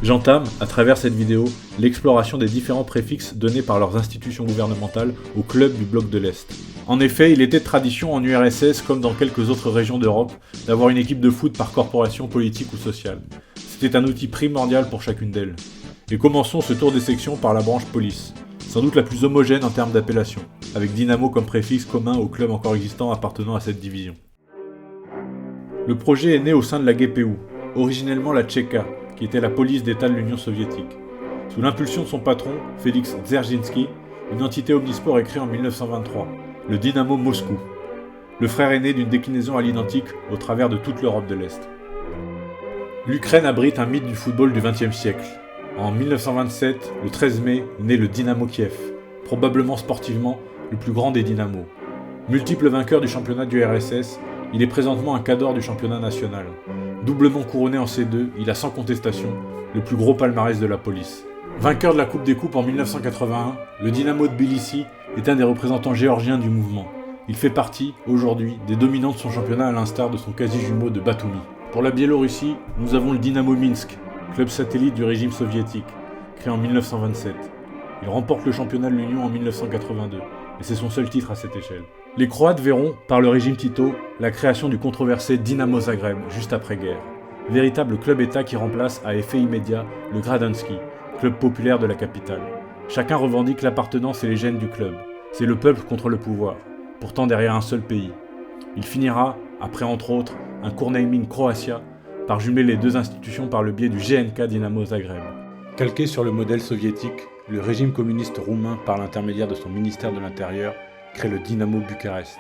J'entame, à travers cette vidéo, l'exploration des différents préfixes donnés par leurs institutions gouvernementales aux clubs du bloc de l'Est. En effet, il était de tradition en URSS, comme dans quelques autres régions d'Europe, d'avoir une équipe de foot par corporation politique ou sociale. C'était un outil primordial pour chacune d'elles. Et commençons ce tour des sections par la branche police, sans doute la plus homogène en termes d'appellation, avec Dynamo comme préfixe commun aux clubs encore existants appartenant à cette division. Le projet est né au sein de la GPU, originellement la Tchéka, qui était la police d'État de l'Union soviétique. Sous l'impulsion de son patron, Félix Dzerzhinsky, une entité omnisport est créée en 1923, le Dynamo Moscou, le frère aîné d'une déclinaison à l'identique au travers de toute l'Europe de l'Est. L'Ukraine abrite un mythe du football du XXe siècle. En 1927, le 13 mai, naît le Dynamo Kiev, probablement sportivement le plus grand des dynamos. Multiple vainqueur du championnat du RSS, il est présentement un cadre du championnat national. Doublement couronné en C2, il a sans contestation le plus gros palmarès de la police. Vainqueur de la Coupe des Coupes en 1981, le Dynamo Tbilissi est un des représentants géorgiens du mouvement. Il fait partie, aujourd'hui, des dominants de son championnat à l'instar de son quasi-jumeau de Batumi. Pour la Biélorussie, nous avons le Dynamo Minsk, club satellite du régime soviétique, créé en 1927. Il remporte le championnat de l'Union en 1982, et c'est son seul titre à cette échelle. Les Croates verront, par le régime Tito, la création du controversé Dynamo Zagreb, juste après-guerre. Véritable club-état qui remplace à effet immédiat le Gradanski, club populaire de la capitale. Chacun revendique l'appartenance et les gènes du club. C'est le peuple contre le pouvoir, pourtant derrière un seul pays. Il finira, après entre autres un court naming Croatia, par jumeler les deux institutions par le biais du GNK Dynamo Zagreb. Calqué sur le modèle soviétique, le régime communiste roumain, par l'intermédiaire de son ministère de l'Intérieur, crée le Dynamo Bucarest.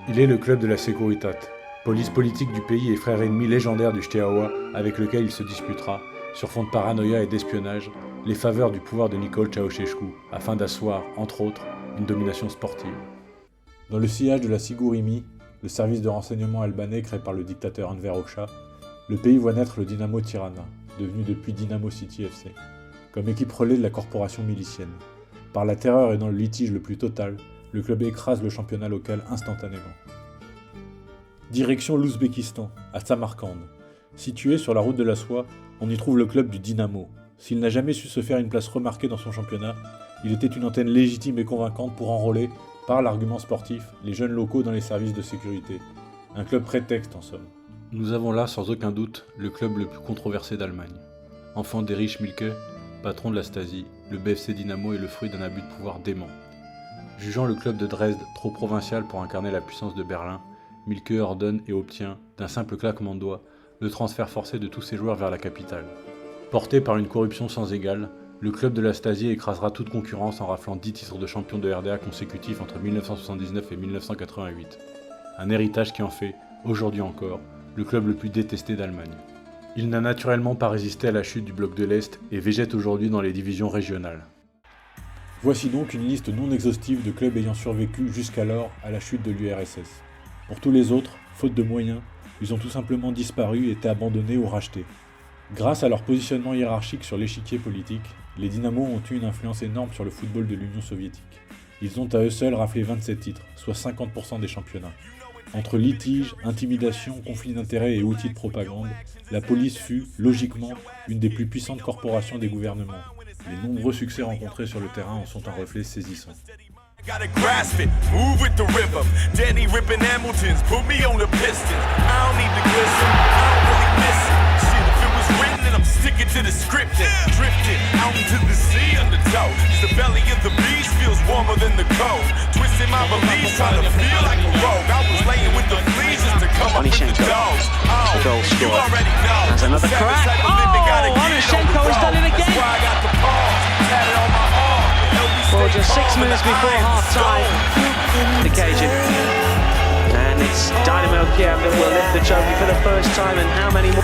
Il est le club de la Securitat, police politique du pays et frère ennemi légendaire du Steaua, avec lequel il se disputera, sur fond de paranoïa et d'espionnage, les faveurs du pouvoir de Nicol Ceausescu, afin d'asseoir, entre autres, une domination sportive. Dans le sillage de la Sigurimi, le service de renseignement albanais créé par le dictateur Enver Hoxha, le pays voit naître le Dynamo Tirana, devenu depuis Dynamo City FC, comme équipe relais de la corporation milicienne. Par la terreur et dans le litige le plus total, le club écrase le championnat local instantanément. Direction l'Ouzbékistan, à Samarcande. Situé sur la route de la soie, on y trouve le club du Dynamo. S'il n'a jamais su se faire une place remarquée dans son championnat, il était une antenne légitime et convaincante pour enrôler, par l'argument sportif, les jeunes locaux dans les services de sécurité. Un club prétexte en somme. Nous avons là sans aucun doute le club le plus controversé d'Allemagne. Enfant d'Erich Mielke, patron de la Stasi, le BFC Dynamo est le fruit d'un abus de pouvoir dément. Jugeant le club de Dresde trop provincial pour incarner la puissance de Berlin, Mielke ordonne et obtient, d'un simple claquement de doigts, le transfert forcé de tous ses joueurs vers la capitale. Porté par une corruption sans égale, le club de la Stasi écrasera toute concurrence en raflant 10 titres de champion de RDA consécutifs entre 1979 et 1988. Un héritage qui en fait, aujourd'hui encore, le club le plus détesté d'Allemagne. Il n'a naturellement pas résisté à la chute du bloc de l'Est et végète aujourd'hui dans les divisions régionales. Voici donc une liste non exhaustive de clubs ayant survécu jusqu'alors à la chute de l'URSS. Pour tous les autres, faute de moyens, ils ont tout simplement disparu et été abandonnés ou rachetés. Grâce à leur positionnement hiérarchique sur l'échiquier politique, les Dynamos ont eu une influence énorme sur le football de l'Union soviétique. Ils ont à eux seuls raflé 27 titres, soit 50% des championnats. Entre litiges, intimidations, conflits d'intérêts et outils de propagande, la police fut, logiquement, une des plus puissantes corporations des gouvernements. Les nombreux succès rencontrés sur le terrain en sont un reflet saisissant. Gotta grasp it, move with the rhythm. Danny ripping Hamiltons, put me on the Pistons. I don't need the glisten, I don't really miss it. Shit, if it was written, then I'm sticking to the script and drifting out into the sea undertow. The belly of the beast feels warmer than the cold. Twisting my beliefs, trying to feel like a rogue. I was laying with the fleas just to come up with the dogs. Oh, you already know. There's another crack. Onishenko has done it again. That's why I got the pause, tatted on my arm. Well, just 6 minutes before half-time, the occasion. And it's Dynamo Kiev that will lift the trophy for the first time, and how many more?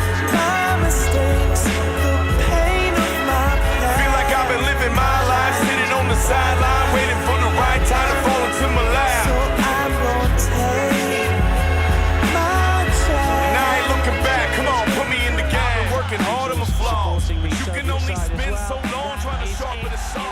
Feel like I've been living my life, sitting on the sideline, waiting for the right time to fall into my lap. And I ain't looking back, come on, put me in the game. Working hard on my flaws, but you can only spend so long trying to sharpen the saw.